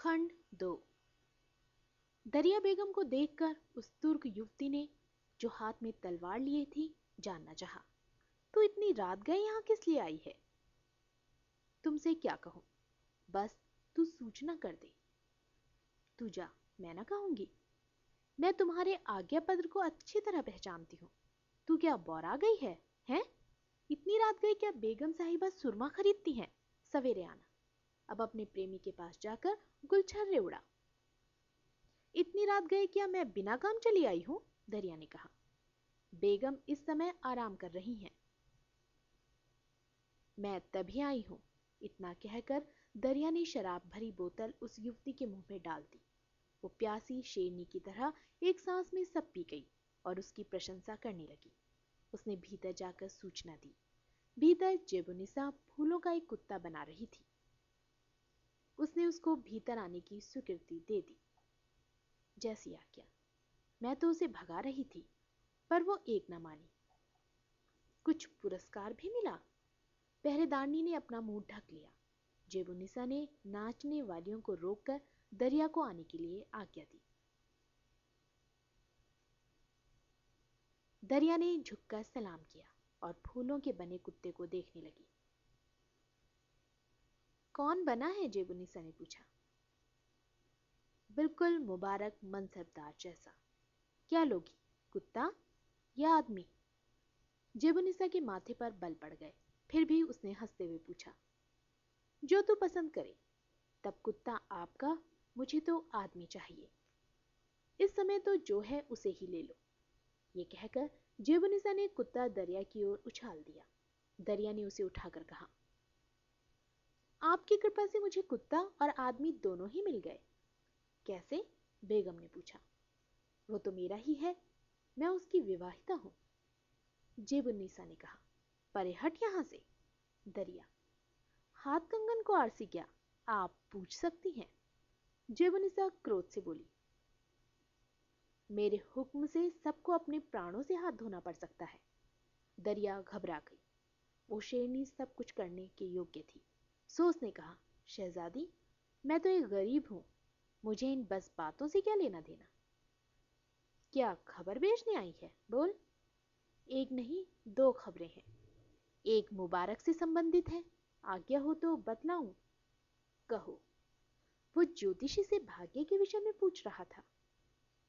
खंड 2। दरिया बेगम को देखकर उस तुर्क युवती ने जो हाथ में तलवार लिए थी जानना चाहा, तू इतनी रात गए यहाँ किस लिए आई है? तुमसे क्या कहूं, बस तू सूचना कर दे। तू जा, मैं ना कहूंगी। मैं तुम्हारे आज्ञा पत्र को अच्छी तरह पहचानती हूँ। तू क्या बौरा गई है, हैं? इतनी रात गई क्या बेगम साहिबा सुरमा खरीदती हैं? सवेरे आना। अब अपने प्रेमी के पास जाकर गुलछर्रे उड़ा। इतनी रात गए क्या मैं बिना काम चली आई हूं? दरिया ने कहा। बेगम इस समय आराम कर रही हैं। मैं तभी आई हूं। इतना कहकर दरिया ने शराब भरी बोतल उस युवती के मुंह में डाल दी। वो प्यासी शेरनी की तरह एक सांस में सब पी गई और उसकी प्रशंसा करने लगी। उसने भीतर जाकर सूचना दी। भीतर जेबुनिसा फूलों का एक कुत्ता बना रही थी। उसने उसको भीतर आने की स्वीकृति दे दी। जैसी आज्ञा। मैं तो उसे भगा रही थी, पर वो एक न मानी। कुछ पुरस्कार भी मिला। पहरेदारनी ने अपना मुंह ढक लिया। जेबुनिसा ने नाचने वालियों को रोककर दरिया को आने के लिए आज्ञा दी। दरिया ने झुककर सलाम किया और फूलों के बने कुत्ते को देखने लगी। कौन बना है? जेबुनिसा ने पूछा। बिल्कुल मुबारक मनसबदार जैसा। क्या लोगी, कुत्ता या आदमी? जेबुनिसा के माथे पर बल पड़ गए। फिर भी उसने हंसते हुए पूछा, जो तू पसंद करे। तब कुत्ता आपका, मुझे तो आदमी चाहिए। इस समय तो जो है उसे ही ले लो। ये कहकर जेबुनिसा ने कुत्ता दरिया की ओर उछाल दिया। दरिया ने उसे उठाकर कहा, आपकी कृपा से मुझे कुत्ता और आदमी दोनों ही मिल गए। कैसे? बेगम ने पूछा। वो तो मेरा ही है, मैं उसकी विवाहिता हूं। जेबुनिसा ने कहा। परे हट यहां से। दरिया, हाथ कंगन को आरसी क्या, आप पूछ सकती हैं। जेबुनिसा क्रोध से बोली, मेरे हुक्म से सबको अपने प्राणों से हाथ धोना पड़ सकता है। दरिया घबरा गई। वो शेरनी सब कुछ करने के योग्य थी। सो उसने कहा, शहजादी, मैं तो एक गरीब हूं, मुझे इन बस बातों से क्या लेना देना। क्या खबर भेजने आई है? बोल। एक नहीं, दो खबरें हैं। एक मुबारक से संबंधित है, आज्ञा हो तो बतलाऊं? कहो। वो ज्योतिषी से भाग्य के विषय में पूछ रहा था।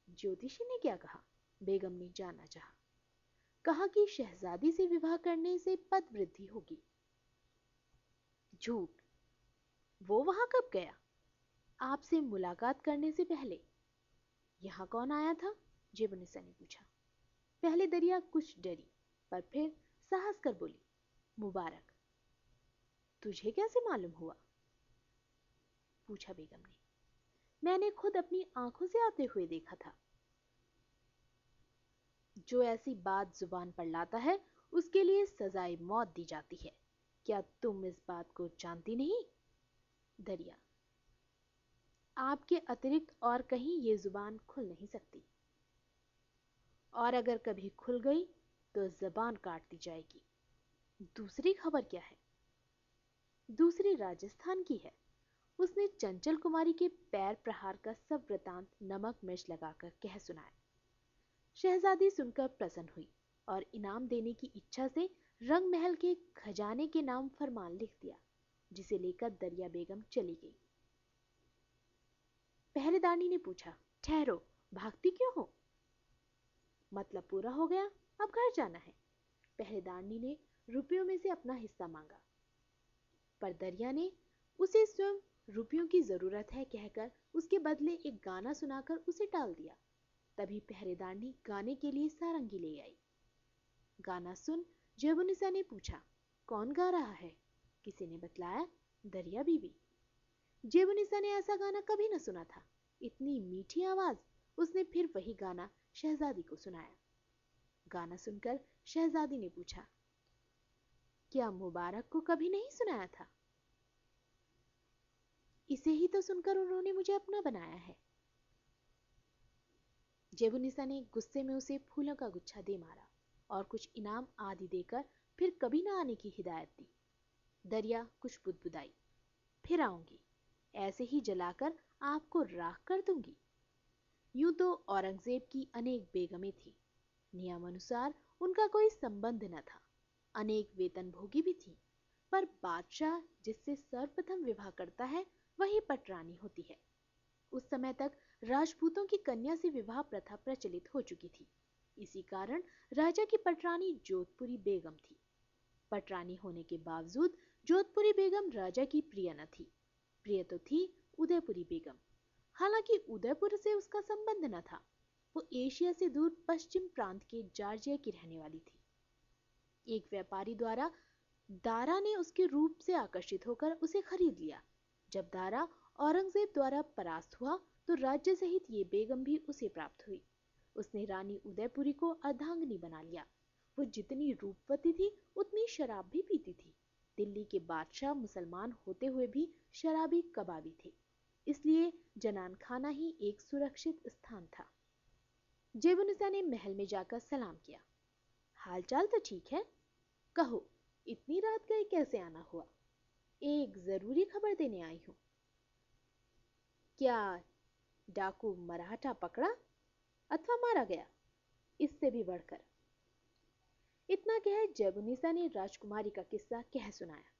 ज्योतिषी ने क्या कहा? बेगम ने जानना चाहा। कहा कि शहजादी से विवाह करने से पद वृद्धि होगी। झूठ। वो वहां कब गया? आपसे मुलाकात करने से पहले। यहां कौन आया था? जेबुनिसा ने पूछा। पहले दरिया कुछ डरी, पर फिर साहस कर बोली, मुबारक। तुझे कैसे मालूम हुआ? पूछा बेगम ने। मैंने खुद अपनी आंखों से आते हुए देखा था। जो ऐसी बात जुबान पर लाता है उसके लिए सजाए मौत दी जाती है। क्या तुम इस बात को जानती नहीं? दरिया, आपके अतिरिक्त और कहीं ये जुबान खुल नहीं सकती, और अगर कभी खुल गई तो जबान काट दी जाएगी। दूसरी खबर क्या है? दूसरी राजस्थान की है। उसने चंचल कुमारी के पैर प्रहार का सब वृतांत नमक मिर्च लगाकर कह सुनाया। शहजादी सुनकर प्रसन्न हुई और इनाम देने की इच्छा से रंग महल के खजाने के नाम फरमान लिख दिया, जिसे लेकर दरिया बेगम चली गई। पहरेदारनी ने पूछा, ठहरो, भागती क्यों हो? मतलब पूरा हो गया, अब घर जाना है। पहरेदारनी ने रुपयों में से अपना हिस्सा मांगा, पर दरिया ने उसे स्वयं रुपयों की जरूरत है कहकर उसके बदले एक गाना सुनाकर उसे टाल दिया। तभी पहरेदारनी गाने के लिए सारंगी ले आई। गाना सुन जेबुनिसा ने पूछा, कौन गा रहा है? किसी ने बतलाया, दरिया बीबी। जेबुनिसा ने ऐसा गाना कभी न सुना था। इतनी मीठी आवाज। उसने फिर वही गाना शहजादी को सुनाया। गाना सुनकर शहजादी ने पूछा, क्या मुबारक को कभी नहीं सुनाया था? इसे ही तो सुनकर उन्होंने मुझे अपना बनाया है। जेबुनिसा ने गुस्से में उसे फूलों का गुच्छा दे मारा और कुछ इनाम आदि देकर फिर कभी न आने की हिदायत दी। दरिया कुछ बुदबुदाई, फिर आऊंगी। ऐसे ही जलाकर आपको राख कर दूंगी। यूं तो औरंगजेब की अनेक बेगमें थी। नियमानुसार उनका कोई संबंध न था। अनेक वेतनभोगी भी थी, पर बादशाह जिससे सर्वप्रथम विवाह करता है वही पटरानी होती है। उस समय तक राजपूतों की कन्या से विवाह प्रथा प्रचलित हो चुकी थी। इसी कारण राजा की पटरानी जोधपुरी बेगम थी। पटरानी होने के बावजूद जोधपुरी बेगम राजा की प्रिय न थी। प्रिय तो थी उदयपुरी बेगम। हालांकि उदयपुर से उसका संबंध न था। वो एशिया से दूर पश्चिम प्रांत के जॉर्जिया की रहने वाली थी। एक व्यापारी द्वारा दारा ने उसके रूप से आकर्षित होकर उसे खरीद लिया। जब दारा औरंगजेब द्वारा परास्त हुआ तो राज्य सहित ये बेगम भी उसे प्राप्त हुई। उसने रानी उदयपुरी को अर्धांगिनी बना लिया। वो जितनी रूपवती थी उतनी शराब भी पीती थी। दिल्ली के बादशाह मुसलमान होते हुए भी शराबी कबाबी थे, इसलिए जनान खाना ही एक सुरक्षित स्थान था। जेबुनिसा ने महल में जाकर सलाम किया। हालचाल तो ठीक है, कहो इतनी रात गए कैसे आना हुआ? एक जरूरी खबर देने आई हूं। क्या डाकू मराठा पकड़ा अथवा मारा गया? इससे भी बढ़कर। इतना कह जेबुनिसा ने राजकुमारी का किस्सा कह सुनाया।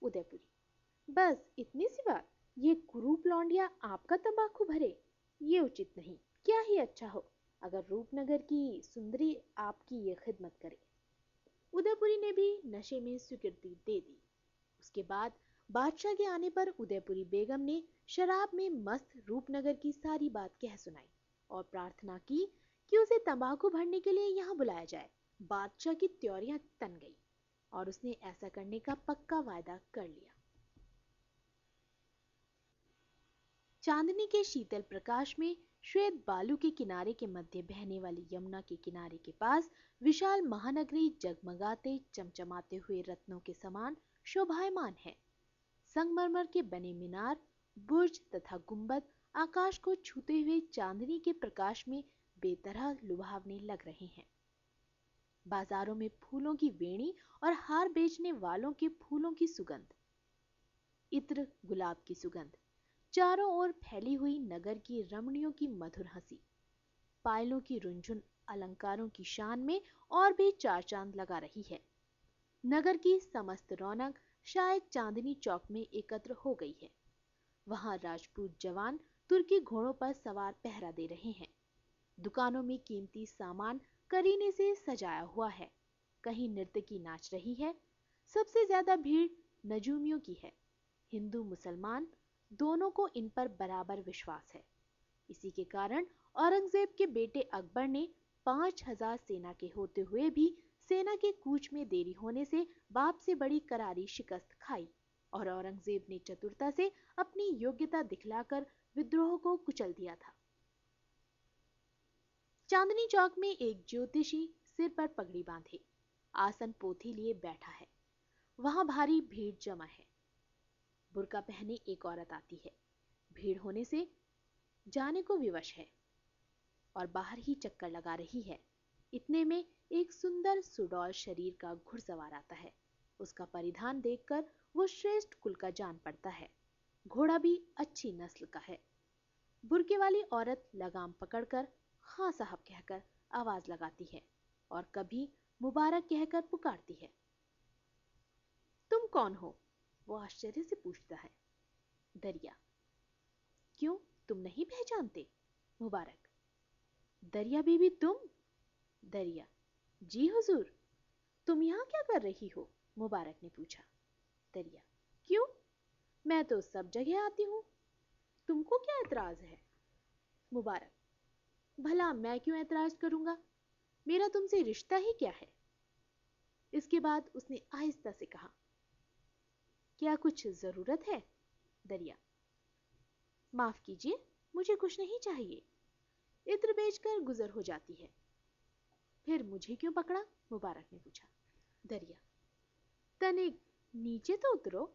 उदयपुरी, बस इतनी सी बात? ये कुरूप लौंडिया आपका तंबाकू भरे, ये उचित नहीं। क्या ही अच्छा हो अगर रूपनगर की सुंदरी आपकी ये खिदमत करे। उदयपुरी ने भी नशे में स्वीकृति दे दी। उसके बाद बादशाह के आने पर उदयपुरी बेगम ने शराब में मस्त रूपनगर की सारी बात कह सुनाई और प्रार्थना की कि उसे तंबाकू भरने के लिए यहाँ बुलाया जाए। बादशाह की त्योरियां तन गई और उसने ऐसा करने का पक्का वायदा कर लिया। चांदनी के शीतल प्रकाश में श्वेत बालू के किनारे के मध्य बहने वाली यमुना के किनारे के पास विशाल महानगरी जगमगाते चमचमाते हुए रत्नों के समान शोभायमान है। संगमरमर के बने मीनार, बुर्ज तथा गुंबद आकाश को छूते हुए चांदनी के प्रकाश में बेतरह लुभावने लग रहे हैं। बाजारों में फूलों की वेणी और हार बेचने वालों के फूलों की सुगंध, इत्र गुलाब की सुगंध, चारों ओर फैली हुई नगर की रमणियों की मधुर हंसी, पायलों की रुंझुन अलंकारों की शान में और भी चार चांद लगा रही है। नगर की समस्त रौनक शायद चांदनी चौक में एकत्र हो गई है। वहां राजपूत जवान तुर्की घोड़ों पर सवार पहरा दे रहे हैं। दुकानों में कीमती सामान करीने से सजाया हुआ है। कहीं नर्तकी नाच रही है। सबसे ज्यादा भीड़ नजूमियों की है। हिंदू मुसलमान दोनों को इन पर बराबर विश्वास है। इसी के कारण औरंगजेब के बेटे अकबर ने 5000 सेना के होते हुए भी सेना के कूच में देरी होने से बाप से बड़ी करारी शिकस्त खाई और औरंगजेब ने चतुरता से अपनी योग्यता दिखलाकर विद्रोह को कुचल दिया था। चांदनी चौक में एक ज्योतिषी सिर पर पगड़ी बांधे आसन पोथी लिए बैठा है। वहां भारी भीड़ जमा है। बुर्का पहने एक औरत आती है। भीड़ होने से जाने को विवश है और बाहर ही चक्कर लगा रही है। इतने में एक सुंदर सुडौल शरीर का घुड़सवार आता है। उसका परिधान देखकर वो श्रेष्ठ कुल का जान पड़ता है। घोड़ा भी अच्छी नस्ल का है। बुर्के वाली औरत लगाम पकड़कर खां साहब कहकर आवाज लगाती है और कभी मुबारक कहकर पुकारती है। तुम कौन हो? वो आश्चर्य से पूछता है। दरिया। क्यों, तुम नहीं पहचानते? मुबारक। दरिया बीबी तुम? दरिया। जी हुजूर। तुम यहाँ क्या कर रही हो? मुबारक ने पूछा। दरिया। क्यों, मैं तो सब जगह आती हूँ, तुमको क्या एतराज है? मुबारक। भला मैं क्यों एतराज करूंगा, मेरा तुमसे रिश्ता ही क्या है? इसके बाद उसने आहिस्ता से कहा, क्या कुछ जरूरत है? दरिया। माफ कीजिए, मुझे कुछ नहीं चाहिए, इत्र बेचकर गुजर हो जाती है। फिर मुझे क्यों पकड़ा? मुबारक ने पूछा। दरिया। तनिक नीचे तो उतरो।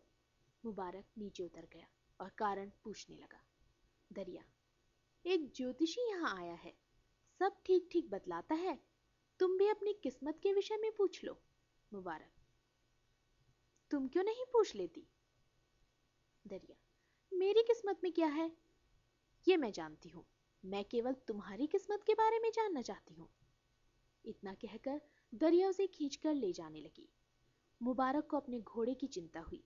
मुबारक नीचे उतर गया और कारण पूछने लगा। दरिया। एक ज्योतिषी यहाँ आया है, सब ठीक ठीक बतलाता है, तुम भी अपनी किस्मत के विषय में पूछ लो। मुबारक। तुम क्यों नहीं पूछ लेती? दरिया। मेरी किस्मत में क्या है ये मैं जानती हूँ, मैं केवल तुम्हारी किस्मत के बारे में जानना चाहती हूँ। इतना कहकर दरिया उसे खींचकर ले जाने लगी। मुबारक को अपने घोड़े की चिंता हुई।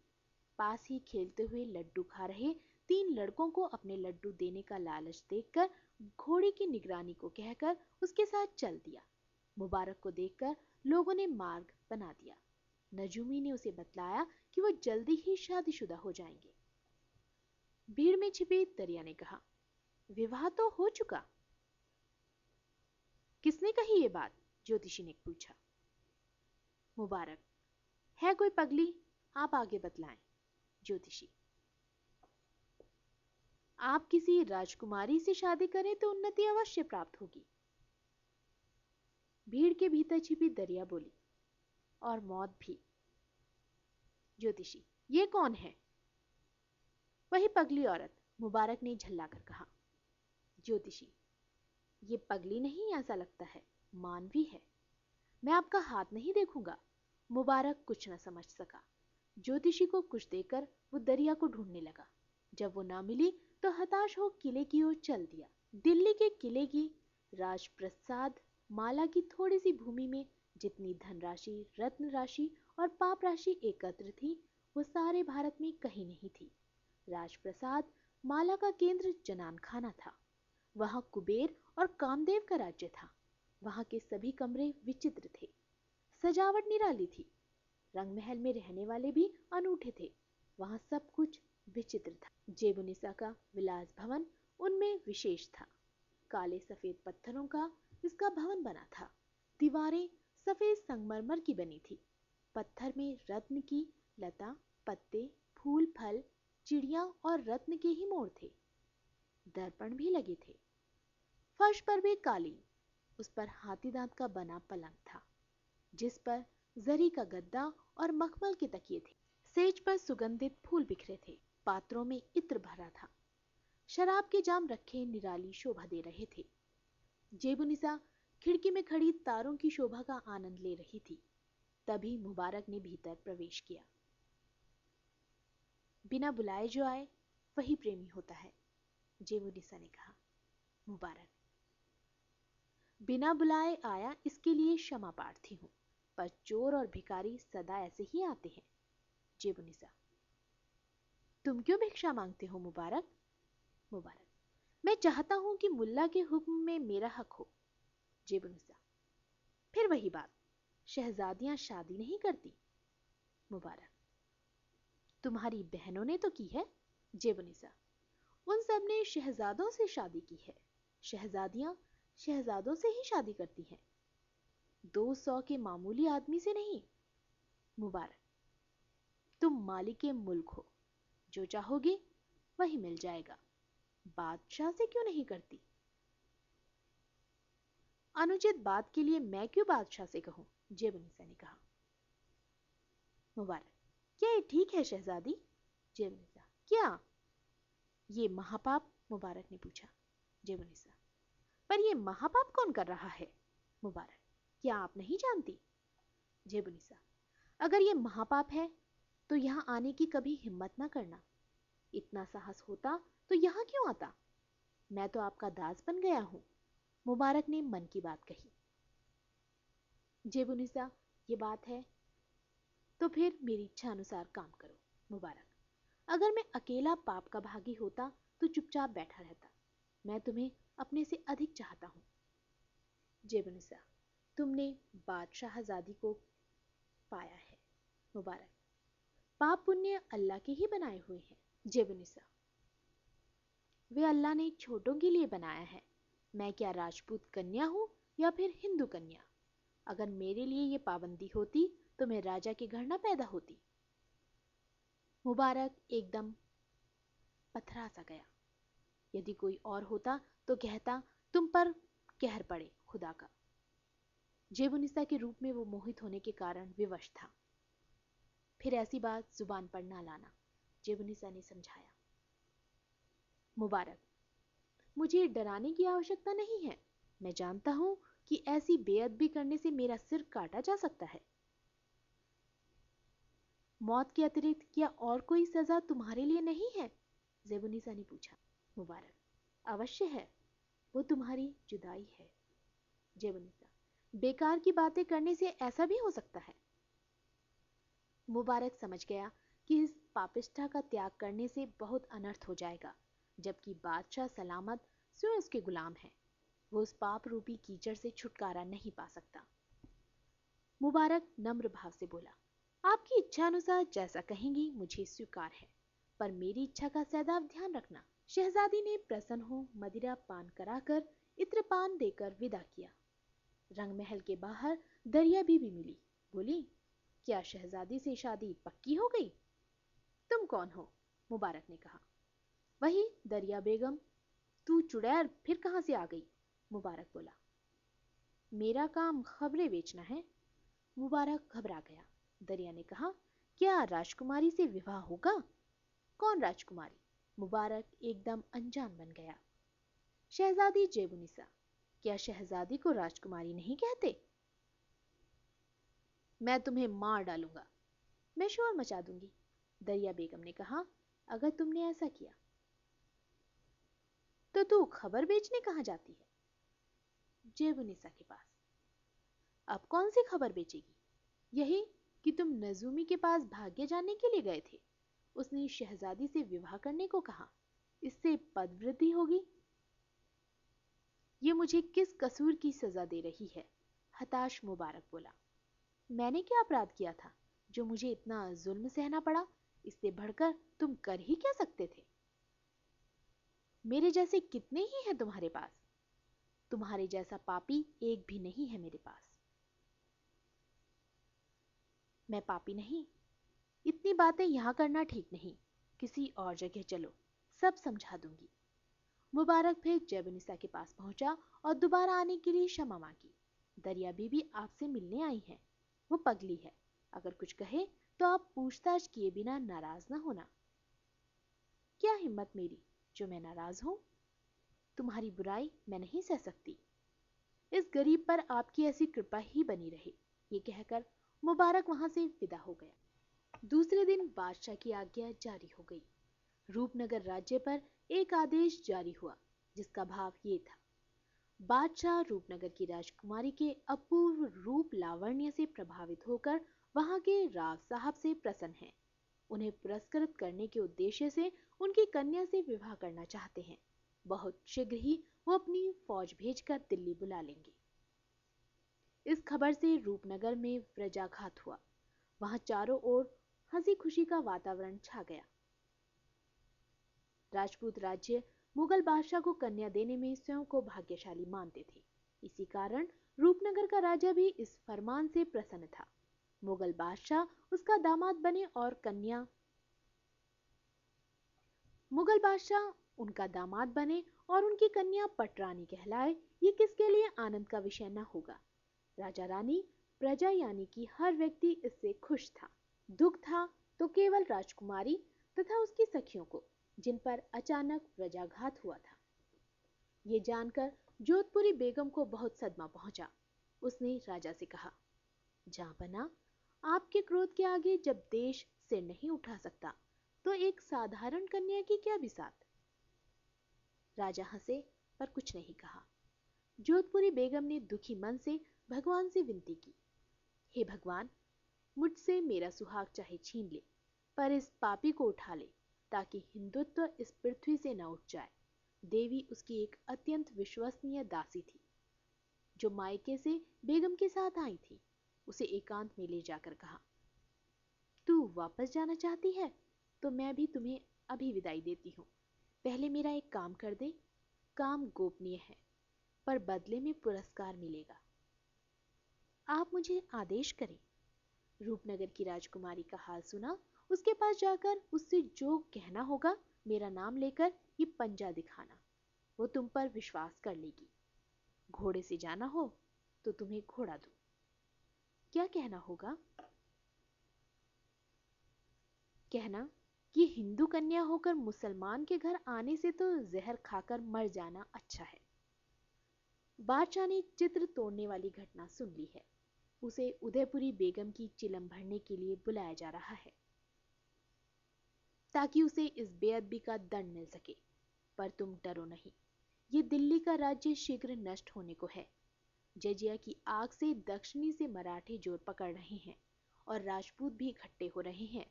पास ही खेलते हुए लड्डू खा रहे 3 लड़कों को अपने लड्डू देने का लालच देखकर घोड़े की निगरानी को कहकर उसके साथ चल दिया। मुबारक को देखकर लोगों ने मार्ग बना दिया। नजूमी ने उसे बतलाया कि वो जल्दी ही शादीशुदा हो जाएंगे। भीड़ में छिपे दरिया ने कहा, विवाह तो हो चुका। किसने कही ये बात? ज्योतिषी ने पूछा। मुबारक, है कोई पगली? आप आगे बतलाएं। ज्योतिषी, आप किसी राजकुमारी से शादी करें तो उन्नति अवश्य प्राप्त होगी। भीड़ के भीतर छिपी दरिया बोली, और मौत भी। ज्योतिषी, ये कौन है? वही पगली औरत, मुबारक ने झल्लाकर कहा। ज्योतिषी, ये पगली नहीं, ऐसा लगता है मानवी है। मैं आपका हाथ नहीं देखूंगा। मुबारक कुछ न समझ सका। ज्योतिषी को कुछ देकर वो दरिया को ढूंढने लगा। जब वो ना मिली तो हताश हो किले की ओर चल दिया। दिल्ली के किले की राजप्रसाद माला की थोड़ी सी भूमि में जितनी धनराशि, रत्न राशि और पाप राशि एकत्र थी, वो सारे भारत में कहीं नहीं थी। राजप्रसाद माला का केंद्र जनान खाना था। वहां कुबेर और कामदेव का राज्य था। वहां के सभी कमरे विचित्र थे, सजावट निराली थी। रंग महल में रहने वाले भी अनूठे थे। वहां सब कुछ विचित्र था। जेबुनिसा का विलास भवन उनमें विशेष था। काले सफेद पत्थरों का इसका भवन बना था। दीवारें सफेद संगमरमर की बनी थी। पत्थर में रत्न की लता, पत्ते, फूल, फल, चिड़िया और रत्न के ही मोर थे। दर्पण भी लगे थे। फर्श पर भी कालीन, उस पर हाथी दांत का बना पलंग था, जिस पर जरी का गद्दा और मखमल के तकिए थे। सेज पर सुगंधित फूल बिखरे थे। पात्रों में इत्र भरा था। शराब के जाम रखे निराली शोभा दे रहे थे। जेबुनिसा खिड़की में खड़ी तारों की शोभा का आनंद ले रही थी। तभी मुबारक ने भीतर प्रवेश किया। बिना बुलाए जो आए वही प्रेमी होता है, जेबुनिसा ने कहा। मुबारक, बिना बुलाए आया इसके लिए क्षमा प्रार्थी हूं, पर चोर और भिखारी सदा ऐसे ही आते हैं। जेबुनिसा, तुम क्यों भिक्षा मांगते हो मुबारक? मुबारक, मैं चाहता हूं कि मुल्ला के हुक्म में मेरा हक हो। जेबुनिसा, फिर वही बात, शहजादियां शादी नहीं करती। मुबारक, तुम्हारी बहनों ने तो की है। जेबुनिसा, उन सब ने शहजादों से शादी की है। शहजादियां शहजादों से ही शादी करती हैं, 200 के मामूली आदमी से नहीं। मुबारक, तुम मालिक मुल्क हो, जो चाहोगे वही मिल जाएगा। बादशाह से क्यों नहीं करती? अनुचित बात के लिए मैं क्यों बादशाह से कहूं? जेबुनिसा ने कहा। मुबारक, क्या ये ठीक है शहजादी? जेबुनिसा, क्या? ये महापाप? मुबारक ने पूछा। जेबुनिसा, पर ये महापाप कौन कर रहा है? मुबारक, क्या आप नहीं जानती? जेबुनिसा, अगर ये महापाप है तो यहां आने की कभी हिम्मत ना करना। इतना साहस होता तो यहां क्यों आता? मैं तो आपका दास बन गया हूं। मुबारक ने मन की बात कही। जेबुनिसा, ये बात है तो फिर मेरी इच्छा अनुसार काम करो। मुबारक, अगर मैं अकेला पाप का भागी होता तो चुपचाप बैठा रहता। मैं तुम्हें अपने से अधिक चाहता हूं। जेबुनिसा, तुमने बादशाहजादी को पाया है। मुबारक, पाप पुण्य अल्लाह के ही बनाए हुए हैं। जेबुनिसा, वे अल्लाह ने छोटों के लिए बनाया है। मैं क्या राजपूत कन्या हूं या फिर हिंदू कन्या? अगर मेरे लिए ये पाबंदी होती तो मैं राजा के घर न पैदा होती। मुबारक एकदम पथरा सा गया। यदि कोई और होता तो कहता तुम पर कहर पड़े खुदा का। जेबुनिसा के रूप में वो मोहित होने के कारण विवश था। फिर ऐसी बात जुबान पर ना लाना, जेबुनिसा ने समझाया। मुबारक, मुझे डराने की आवश्यकता नहीं है। मैं जानता हूं कि ऐसी बेअदबी करने से मेरा सिर काटा जा सकता है। मौत के अतिरिक्त क्या और कोई सजा तुम्हारे लिए नहीं है? ज़ेबुनिसा ने पूछा। मुबारक, अवश्य है, वो तुम्हारी जुदाई है। ज़ेबुनिसा, बेकार की बातें करने से ऐसा भी हो सकता है? मुबारक समझ गया कि इस पापिष्ठा का त्याग करने से बहुत अनर्थ हो जाएगा, जबकि बादशाह सलामत स्वयं उसके गुलाम है। वो उस पाप रूपी कीचड़ से छुटकारा नहीं पा सकता। मुबारक नम्र भाव से बोला, आपकी इच्छा अनुसार जैसा कहेंगी मुझे स्वीकार है, पर मेरी इच्छा का सदैव ध्यान रखना। शहजादी ने प्रसन्न हो मदिरा पान कराकर इत्रपान देकर विदा किया। रंगमहल के बाहर दरिया बीबी मिली। बोली, क्या शहजादी से शादी पक्की हो गई? तुम कौन हो? मुबारक ने कहा। वही दरिया बेगम। तू चुड़ैल फिर कहां से आ गई? मुबारक बोला। मेरा काम खबरें बेचना है। मुबारक घबरा गया। दरिया ने कहा, क्या राजकुमारी से विवाह होगा? कौन राजकुमारी? मुबारक एकदम अनजान बन गया। शहजादी ज़ेबुनिसा। क्या शहजादी को राजकुमारी नहीं कहते? मैं तुम्हें मार डालूंगा। मैं शोर मचा दूंगी। दरिया बेगम ने कहा, अगर तुमने ऐसा किया तो तू खबर बेचने कहां जाती है? ज़ेबुनिसा के पास। अब कौन सी खबर बेचेगी? यही कि तुम नजूमी के पास भाग्य जानने के लिए गए थे। उसने शहजादी से विवाह करने को कहा। इससे पदवृद्धि होगी। ये मुझे किस कसूर की सजा दे रही है? हताश मुबारक बोला। मैंने क्या अपराध किया था जो मुझे इतना जुल्म सहना पड़ा? इससे बढ़कर तुम कर ही क्या सकते थे? मेरे जैसे कितने ही हैं तुम्हारे पास? तुम्हारे जैसा पापी एक भी नहीं है मेरे पास। मैं पापी नहीं। इतनी बातें यहां करना ठीक नहीं। किसी और जगह चलो, सब समझा दूंगी। मुबारक फिर ज़ेबुनिसा के पास पहुंचा और दोबारा आने के लिए क्षमा मांगी। दरिया बीबी आपसे मिलने आई है। वो पगली है। अगर कुछ कहे तो आप पूछताछ किए बिना नाराज ना होना। क्या हिम्मत मेरी जो मैं नाराज हूं? तुम्हारी बुराई मैं नहीं सह सकती। इस गरीब पर आपकी ऐसी कृपा ही बनी रहे। ये कहकर मुबारक वहां से विदा हो गया। दूसरे दिन बादशाह की आज्ञा जारी हो गई। रूपनगर राज्य पर एक आदेश जारी हुआ, जिसका भाव ये था, बादशाह रूपनगर की राजकुमारी के अपूर्व रूप लावण्य से प्रभावित होकर वहां के राव साहब से प्रसन्न हैं। उन्हें पुरस्कृत करने के उद्देश्य से उनकी कन्या से विवाह करना चाहते हैं। बहुत शीघ्र ही वो अपनी फौज भेजकर दिल्ली बुला लेंगे। इस खबर से रूपनगर में प्रजाघात हुआ। वहां चारों ओर हंसी खुशी का वातावरण छा गया। राजपूत राज्य मुगल बादशाह को कन्या देने में स्वयं को भाग्यशाली मानते थे। इसी कारण रूपनगर का राजा भी इस फरमान से प्रसन्न था। मुगल बादशाह उसका दामाद बने और कन्या मुगल बादशाह उनका दामाद बने और उनकी कन्या पटरानी कहलाए, ये किसके लिए आनंद का विषय न होगा? राजा रानी प्रजा यानी कि हर व्यक्ति इससे खुश था। दुख था तो केवल राजकुमारी तथा उसकी सखियों को, जिन पर अचानक प्रजाघात हुआ था। ये जानकर जोधपुरी बेगम को बहुत सदमा पहुंचा। उसने राजा से कहा, जहांपना, आपके क्रोध के आगे जब देश सिर नहीं उठा सकता तो एक साधारण कन्या की क्या बिसात? राजा हंसे पर कुछ नहीं कहा। जोधपुरी बेगम ने दुखी मन से भगवान से विनती की, हे भगवान, मुझसे मेरा सुहाग चाहे छीन ले, पर इस पापी को उठा ले, ताकि हिंदुत्व इस पृथ्वी से न उठ जाए। देवी उसकी एक अत्यंत विश्वसनीय दासी थी, जो मायके से बेगम के साथ आई थी। उसे एकांत में ले जाकर कहा, तू वापस जाना चाहती है तो मैं भी तुम्हें अभी विदाई देती हूँ। पहले मेरा एक काम कर दे। काम गोपनीय है, पर बदले में पुरस्कार मिलेगा। आप मुझे आदेश करें। रूपनगर की राजकुमारी का हाल सुना। उसके पास जाकर उससे जो कहना होगा, मेरा नाम लेकर ये पंजा दिखाना। वो तुम पर विश्वास कर लेगी। घोड़े से जाना हो तो तुम्हें घोड़ा दूं। क्या कहना होगा? कहना कि हिंदू कन्या होकर मुसलमान के घर आने से तो जहर खाकर मर जाना अच्छा है। बादशाह ने चित्र तोड़ने वाली घटना सुन ली है। उसे उदयपुरी बेगम की चिलम भरने के लिए बुलाया जा रहा है। ताकि उसे इस बेअदबी का दंड मिल सके। पर तुम डरो नहीं, ये दिल्ली का राज्य शीघ्र नष्ट होने को है। जजिया की आग से दक्षिणी से मराठे जोर पकड़ रहे हैं और राजपूत भी इकट्ठे हो रहे हैं।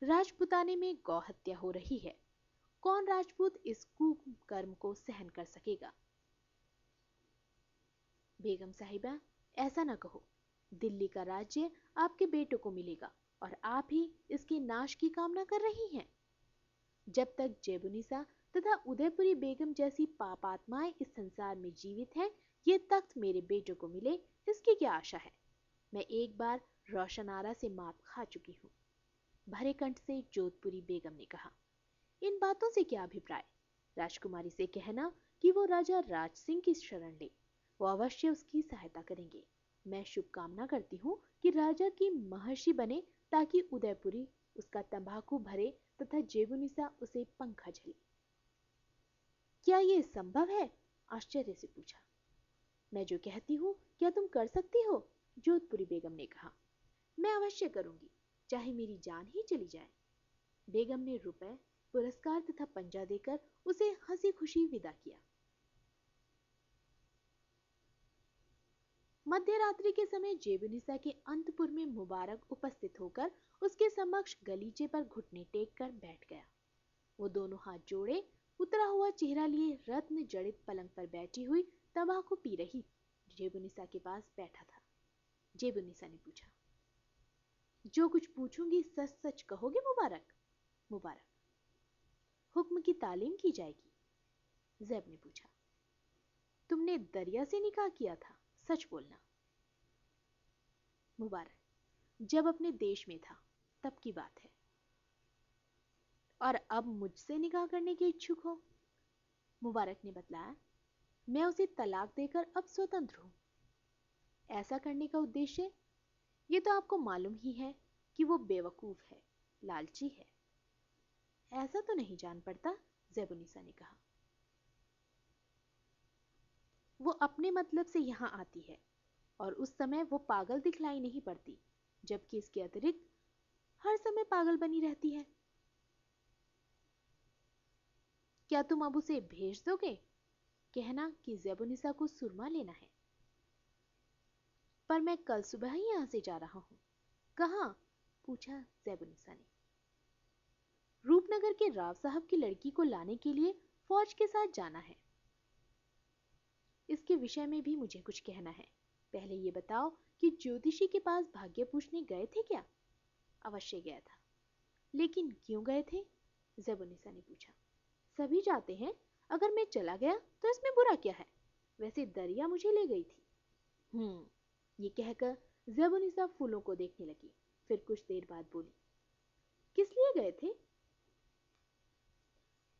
राजपुताने में गौ हत्या हो रही है। कौन राजपूत इस कुकर्म को सहन कर सकेगा? बेगम साहिबा, ऐसा न कहो। दिल्ली का राज्य आपके बेटों को मिलेगा और आप ही इसके नाश की कामना कर रही हैं। जब तक जेबुनिसा तथा उदयपुरी बेगम जैसी पापात्माएं इस संसार में जीवित हैं, ये तख्त मेरे बेटों को मिले, इसकी क्या आशा है? मैं एक बार रोशनारा से मात खा चुकी हूँ। भरे कंठ से जोधपुरी बेगम ने कहा। इन बातों से क्या अभिप्राय? राजकुमारी से कहना कि वो राजा राज सिंह की शरण ले, वो अवश्य उसकी सहायता करेंगे। मैं शुभकामना करती हूँ कि राजा की महर्षि बने, ताकि उदयपुरी उसका तंबाकू भरे तथा जेबुनिसा उसे पंखा झले। क्या ये संभव है? आश्चर्य से पूछा। मैं जो कहती हूँ क्या तुम कर सकती हो? जोधपुरी बेगम ने कहा। मैं अवश्य करूंगी, चाहे मेरी जान ही चली जाए। बेगम ने रुपए, पुरस्कार तथा पंजा देकर उसे हंसी खुशी विदा किया। मध्य रात्रि के समय जेबुनिसा के अंतपुर में मुबारक उपस्थित होकर उसके समक्ष गलीचे पर घुटने टेक कर बैठ गया। वो दोनों हाथ जोड़े, उतरा हुआ चेहरा लिए रत्न जड़ित पलंग पर बैठी हुई तंबाकू पी रही जेबुनिसा के पास बैठा था। जेबुनिसा ने पूछा, जो कुछ पूछूंगी सच सच कहोगे मुबारक? मुबारक। हुक्म की तालीम की जाएगी? जैब ने पूछा। तुमने दरिया से निकाह किया था, सच बोलना। मुबारक, जब अपने देश में था तब की बात है। और अब मुझसे निकाह करने के इच्छुक हो? मुबारक ने बतलाया, मैं उसे तलाक देकर अब स्वतंत्र हूं। ऐसा करने का उद्देश्य? ये तो आपको मालूम ही है कि वो बेवकूफ है, लालची है। ऐसा तो नहीं जान पड़ता? जेबुनिसा ने कहा। वो अपने मतलब से यहां आती है और उस समय वो पागल दिखलाई नहीं पड़ती, जबकि इसके अतिरिक्त हर समय पागल बनी रहती है। क्या तुम अब उसे भेज दोगे? कहना कि जेबुनिसा को सुरमा लेना है। पर मैं कल सुबह ही यहां से जा रहा हूं। कहां? पूछा जेबुनिसा ने। रूपनगर के राव साहब की लड़की को लाने के लिए फौज के साथ जाना है। इसके विषय में भी मुझे कुछ कहना है। पहले ये बताओ कि ज्योतिषी के पास भाग्य पूछने गए थे क्या? अवश्य गया था। लेकिन क्यों गए थे? जेबुनिसा ने पूछा। सभी जाते हैं, अगर मैं चला गया तो इसमें बुरा क्या है? वैसे दरिया मुझे ले गई थी। ये कहकर जेबुनिसा फूलों को देखने लगी। फिर कुछ देर बाद बोली, किस लिए गए थे?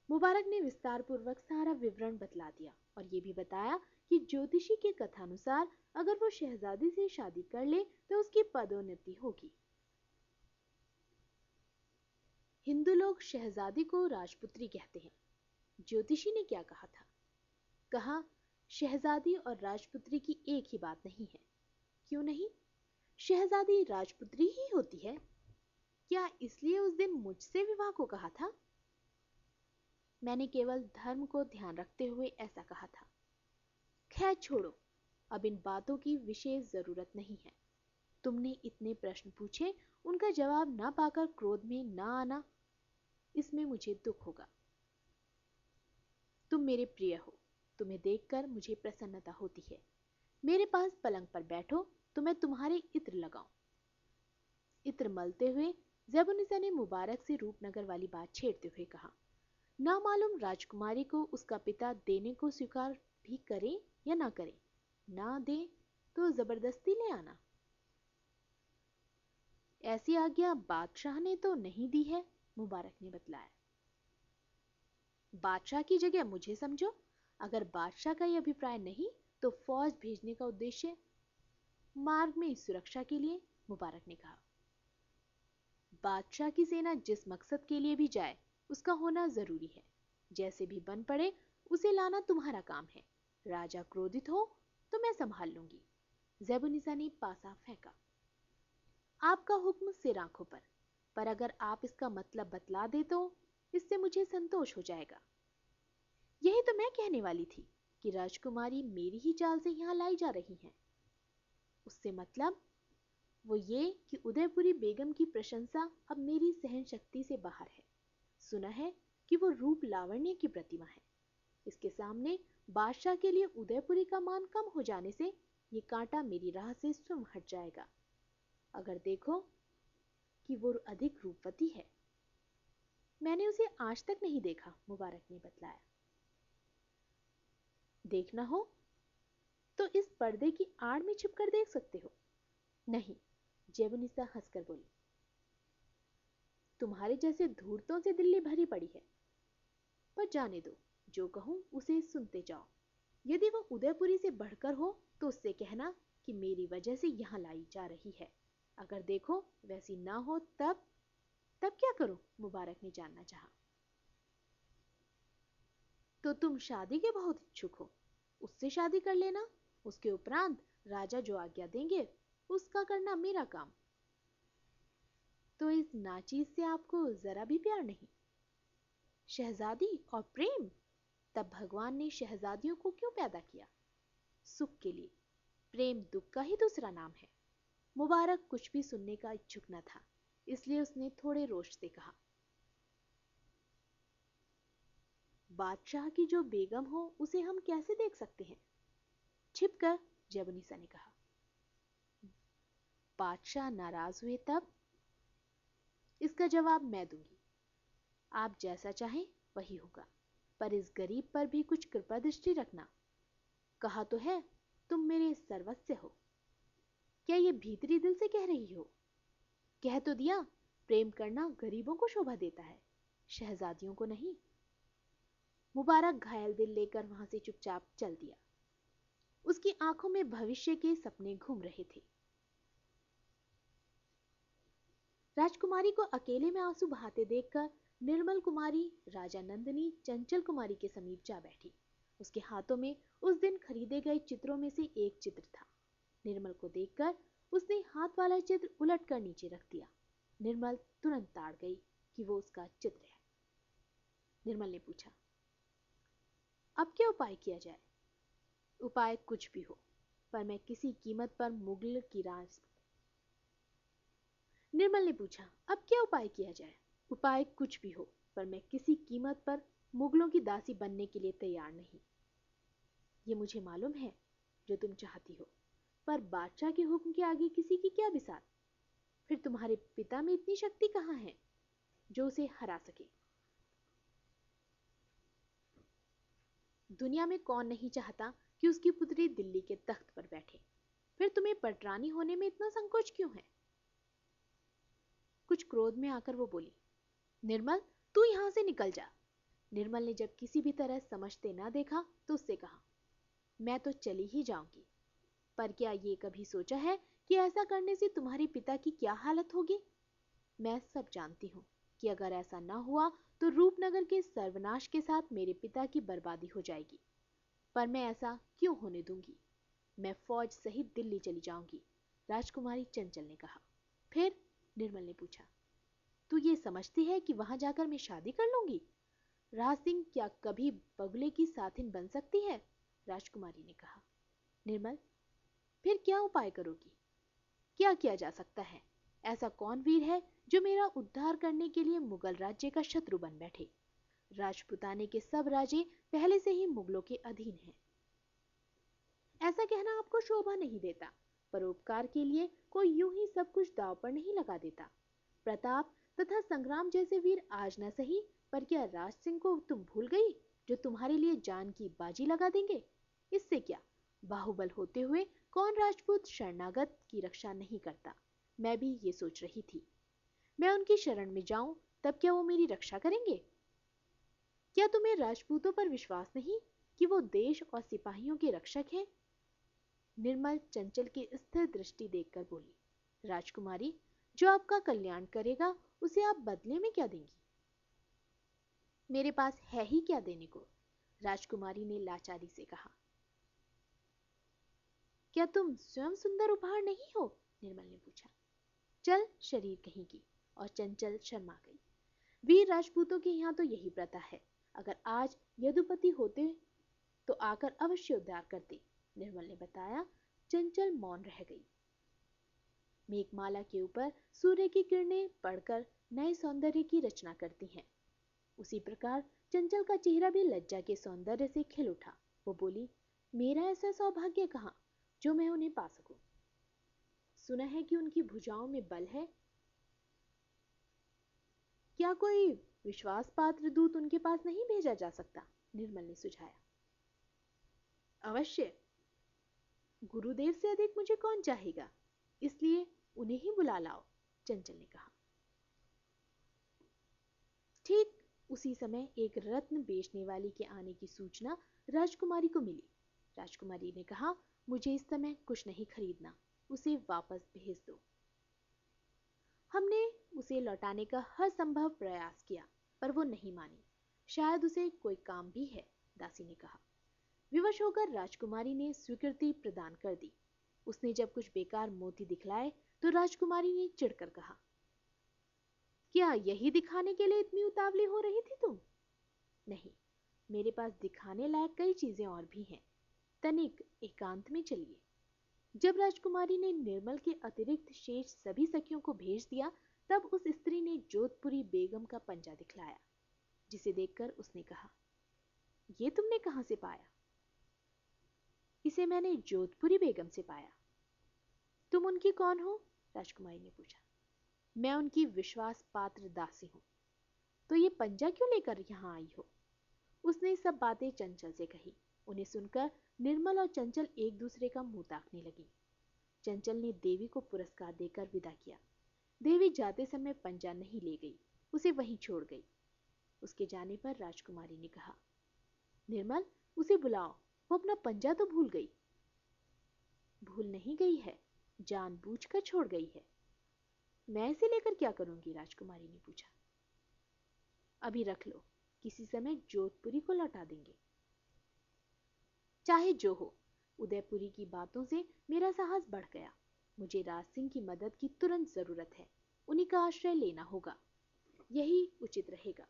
मुबारक ने विस्तार पूर्वक सारा विवरण बतला दिया और ये भी बताया कि ज्योतिषी के कथानुसार अगर वो शहजादी से शादी कर ले तो उसकी पदोन्नति होगी। हिंदू लोग शहजादी को राजपुत्री कहते हैं। ज्योतिषी ने क्या कहा था? कहा, शहजादी और राजपुत्री की एक ही बात नहीं है। क्यों नहीं? शहजादी राजपुत्री ही होती है। क्या इसलिए उस दिन मुझसे विवाह को कहा था? मैंने केवल धर्म को ध्यान रखते हुए ऐसा कहा था। खैर छोड़ो, अब इन बातों की विशेष जरूरत नहीं है। तुमने इतने प्रश्न पूछे, उनका जवाब ना पाकर क्रोध में ना आना, इसमें मुझे दुख होगा। तुम मेरे प्रिय हो, तुम्हें देखकर मुझे प्रसन्नता होती है। मेरे पास पलंग पर बैठो तो मैं तुम्हारे इत्र लगाऊं। इत्र मलते हुए जेबुनिसा ने मुबारक से रूपनगर वाली बात छेड़ते हुए कहा, ना मालूम राजकुमारी को उसका पिता देने को स्वीकार भी करे या ना करे। ना दे तो जबरदस्ती ले आना। ऐसी आज्ञा बादशाह ने तो नहीं दी है, मुबारक ने बतलाया। बादशाह की जगह मुझे समझो। अगर बादशाह का यह अभिप्राय नहीं तो फौज भेजने का उद्देश्य मार्ग में सुरक्षा के लिए, मुबारक ने कहा। बादशाह की सेना जिस मकसद के लिए भी जाए उसका होना जरूरी है। जैसे भी बन पड़े उसे लाना तुम्हारा काम है। राजा क्रोधित हो तो मैं संभाल लूंगी। जेबुनिसा ने पासा फेंका। आपका हुक्म सिर आंखों पर। पर अगर आप इसका मतलब बतला दे तो इससे मुझे संतोष हो जाएगा। यही तो मैं कहने वाली थी कि राजकुमारी मेरी ही चाल से यहाँ लाई जा रही हैं। उससे मतलब वो ये कि उदयपुरी बेगम की प्रशंसा अब मेरी सहन शक्ति से बाहर है। सुना है कि वो रूप लावण्य की प्रतिमा है। इसके सामने बादशाह के लिए उदयपुरी का मान कम हो जाने से ये कांटा मेरी राह से स्वयं हट जाएगा। अगर देखो कि वो अधिक रूपवती है। मैंने उसे आज तक नहीं देखा, मुबारक ने बतलाया। देखना हो तो इस पर्दे की आड़ में छिपकर देख सकते हो। नहीं, जेबुनिसा हंसकर बोली, तुम्हारे जैसे धूर्तों से दिल्ली भरी पड़ी है। पर जाने दो, जो कहूं उसे सुनते जाओ। यदि वो उदयपुरी से बढ़कर हो तो उससे कहना कि मेरी वजह से यहां लाई जा रही है। अगर देखो वैसी ना हो तब क्या करूं? मुबारक ने जानना चाहा। तो तुम शादी के बहुत इच्छुक हो, उससे शादी कर लेना। उसके उपरांत राजा जो आज्ञा देंगे उसका करना मेरा काम। तो इस नाचीज से आपको जरा भी प्यार नहीं? शहजादी और प्रेम? तब भगवान ने शहजादियों को क्यों पैदा किया? सुख के लिए। प्रेम दुख का ही दूसरा नाम है। मुबारक कुछ भी सुनने का इच्छुक न था, इसलिए उसने थोड़े रोष से कहा, बादशाह की जो बेगम हो उसे हम कैसे देख सकते हैं? छिपकर, जेबुनिसा ने कहा। बादशाह नाराज हुए तब? इसका जवाब मैं दूंगी। आप जैसा चाहें वही होगा, पर इस गरीब पर भी कुछ कृपा दृष्टि रखना। कहा तो है तुम मेरे सर्वस्व हो। क्या ये भीतरी दिल से कह रही हो? कह तो दिया, प्रेम करना गरीबों को शोभा देता है, शहजादियों को नहीं। मुबारक घायल दिल लेकर वहां से चुपचाप चल दिया। उसकी आंखों में भविष्य के सपने घूम रहे थे। राजकुमारी को अकेले में आंसू बहाते देखकर निर्मल कुमारी राजा नंदिनी चंचल कुमारी के समीप जा बैठी। उसके हाथों में उस दिन खरीदे गए चित्रों में से एक चित्र था। निर्मल को देखकर उसने हाथ वाला चित्र उलट कर नीचे रख दिया। निर्मल तुरंत ताड़ गई कि वो उसका चित्र है। निर्मल ने पूछा, अब क्या उपाय किया जाए? उपाय कुछ भी हो, पर मैं किसी कीमत पर मुगल की राज। निर्मल ने पूछा, अब क्या उपाय किया जाए? उपाय कुछ भी हो, पर मैं किसी कीमत पर मुगलों की दासी बनने के लिए तैयार नहीं। ये मुझे मालूम है जो तुम चाहती हो, पर बादशाह के हुक्म के आगे किसी की क्या बिसात? फिर तुम्हारे पिता में इतनी शक्ति कहाँ है जो उसे हरा सके? दुनिया में कौन नहीं चाहता कि उसकी पुत्री दिल्ली के तख्त पर बैठे? फिर तुम्हें पटरानी होने में इतना संकोच क्यों है? कुछ क्रोध में आकर वो बोली, निर्मल तू यहां से निकल जा। निर्मल ने जब किसी भी तरह समझते ना देखा तो उससे कहा, मैं तो चली ही जाऊंगी, पर क्या ये कभी सोचा है कि ऐसा करने से तुम्हारे पिता की क्या हालत होगी? मैं सब जानती हूँ कि अगर ऐसा ना हुआ तो रूपनगर के सर्वनाश के साथ मेरे पिता की बर्बादी हो जाएगी, पर मैं ऐसा क्यों होने दूंगी? मैं फौज सहित दिल्ली चली जाऊंगी, राजकुमारी चंचल ने कहा। फिर? निर्मल ने पूछा, तू ये समझती है कि वहां जाकर मैं शादी कर लूंगी? राज सिंह क्या कभी बगुले की साथिन बन सकती है? राजकुमारी ने कहा। निर्मल, फिर क्या उपाय करोगी? क्या किया जा सकता है? ऐसा कौन वीर है जो मेरा उद्धार करने के लिए मुगल राज्य का शत्रु बन बैठे? राजपुताने के सब राजे पहले से ही मुगलों के अधीन हैं। ऐसा कहना आपको शोभा नहीं देता, परोपकार के लिए कोई यूं ही सब कुछ दांव पर नहीं लगा देता। प्रताप तथा संग्राम जैसे वीर आज न सही, पर क्या राज सिंह को तुम भूल गई जो तुम्हारे लिए जान की बाजी लगा देंगे? इससे क्या, बाहुबल होते हुए कौन राजपूत शरणागत की रक्षा नहीं करता? मैं भी ये सोच रही थी। मैं उनकी शरण में जाऊं तब क्या वो मेरी रक्षा करेंगे? क्या तुम्हें राजपूतों पर विश्वास नहीं कि वो देश और सिपाहियों के रक्षक हैं? निर्मल चंचल की स्थिर दृष्टि देखकर बोली, राजकुमारी, जो आपका कल्याण करेगा उसे आप बदले में क्या देंगी? मेरे पास है ही क्या देने को? राजकुमारी ने लाचारी से कहा। क्या तुम स्वयं सुंदर उपहार नहीं हो? निर्मल ने पूछा। चल शरीर कहीं की, और चंचल शर्मा गई। वीर राजपूतों के यहाँ तो यही प्रथा है, अगर आज यदुपति होते तो आकर अवश्य उद्धार करते, निर्मल ने बताया। चंचल मौन रह गई। मेघमाला के ऊपर सूर्य की किरणें पड़कर नए सौंदर्य की रचना करती हैं, उसी प्रकार चंचल का चेहरा भी लज्जा के सौंदर्य से खिल उठा। वो बोली, मेरा ऐसा सौभाग्य कहाँ जो मैं उन्हें पा सकूं। सुना है कि उनकी भुजाओं में बल है, क्या कोई विश्वास पात्र दूत उनके पास नहीं भेजा जा सकता, निर्मल ने सुझाया। अवश्य, गुरुदेव से अधिक मुझे कौन चाहेगा, इसलिए उन्हें ही बुला लाओ, चंचल ने कहा। ठीक उसी समय एक रत्न बेचने वाली के आने की सूचना राजकुमारी को मिली। राजकुमारी ने कहा, मुझे इस समय कुछ नहीं खरीदना, उसे वापस भेज दो। हमने उसे लौटाने का हर संभव प्रयास किया, पर वो नहीं मानी। शायद उसे कोई काम भी है, दासी ने कहा। विवश होकर राजकुमारी ने स्वीकृति प्रदान कर दी। उसने जब कुछ बेकार मोती दिखलाए तो राजकुमारी ने चिढ़कर कहा, क्या यही दिखाने के लिए इतनी उतावली हो रही थी तुम? नहीं, मेरे पास दिखाने लायक कई चीजें और भी हैं। तनिक एकांत में चलिए। जब राजकुमारी ने निर्मल के अतिरिक्त शेष सभी सखियों को भेज दिया, तब उस स्त्री ने जोधपुरी बेगम का पंजा दिखलाया, जिसे देखकर उसने कहा, ये तुमने कहां से पाया? इसे मैंने जोधपुरी बेगम से पाया। तुम उनकी कौन हो? राजकुमारी ने पूछा। मैं उनकी विश्वास पात्र दासी हूं। तो ये पंजा क्यों लेकर यहां आई हो? उसने सब बातें चंचल से कही। उन्हें सुनकर निर्मल और चंचल एक दूसरे का मुंह ताकने लगी। चंचल ने देवी को पुरस्कार देकर विदा किया। देवी जाते समय पंजा नहीं ले गई, उसे वहीं छोड़ गई। उसके जाने पर राजकुमारी ने कहा, निर्मल, उसे बुलाओ, वो अपना पंजा तो भूल गई। भूल नहीं गई है, जानबूझकर छोड़ गई है। मैं इसे लेकर क्या करूंगी? राजकुमारी ने पूछा। अभी रख लो, किसी समय जोधपुरी को लौटा देंगे। चाहे जो हो, उदयपुरी की बातों से मेरा साहस बढ़ गया। मुझे राज सिंह की मदद की तुरंत जरूरत है, उन्हीं का आश्रय लेना होगा, यही उचित रहेगा।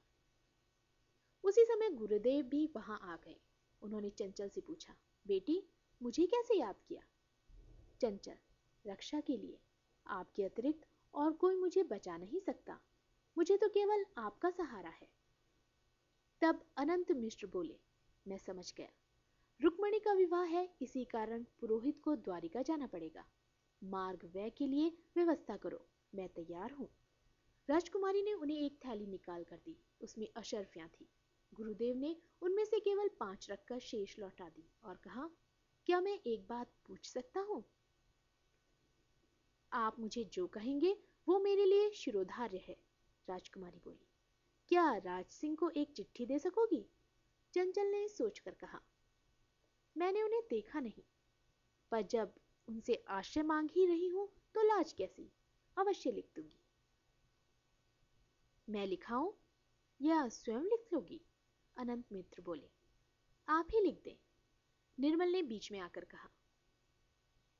उसी समय गुरुदेव भी वहां आ गए। उन्होंने चंचल से पूछा, बेटी, मुझे कैसे याद किया? चंचल, रक्षा के लिए। आपके अतिरिक्त और कोई मुझे बचा नहीं सकता, मुझे तो केवल आपका सहारा है। तब अनंत मिश्र बोले, मैं समझ गया, रुक्मणी का विवाह है, इसी कारण पुरोहित को द्वारिका जाना पड़ेगा। मार्ग व्यय के लिए व्यवस्था करो, मैं तैयार हूं। राजकुमारी ने उन्हें एक थैली निकाल कर दी, उसमें अशर्फियां थी। गुरुदेव ने उनमें से केवल 5 रखकर शेष लौटा दी और कहा, क्या मैं एक बात पूछ सकता हूं? आप मुझे जो कहेंगे वो मेरे लिए शिरोधार्य है, राजकुमारी बोली। क्या राज सिंह को एक चिट्ठी दे सकोगी? चंचल ने सोचकर कहा, मैंने उन्हें देखा नहीं, पर जब उनसे आश्रय मांग ही रही हूं तो लाज कैसी, अवश्य लिख दूंगी। मैं लिखाऊं या स्वयं लिख लोगी? अनंत मित्र बोले। आप ही लिख दें, निर्मल ने बीच में आकर कहा।